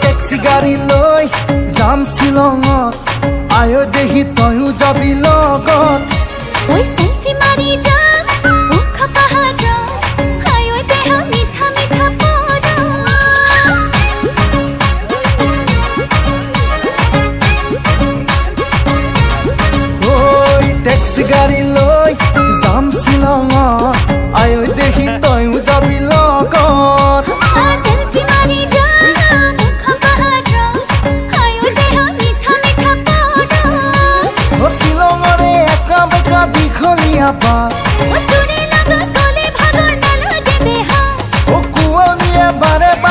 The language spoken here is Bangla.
টেক্সি গাড়ী লৈ যাম শ্বিলঙত আয় দেহি তয়ো যাবি লগত ওই সেলফি মারি যাম মুখ পাহাড় আয়ো দেহ মিঠা মিঠা পদ ওই টেক্সি গাড়ী লৈ যাম শ্বিলঙত আয় দেহি তয়ো যাবি লগত সেলফি মারি যাম মুখ পাহাড় আয়ো দেহ মিঠা মিঠা পদ ও শ্বিলঙৰে একা বেকা দীঘলীয়া পাত ও তোৰে লগত গলে ভাগৰ নালাগে দেহা ও কুঁৱলীয়ে বাৰে বাৰে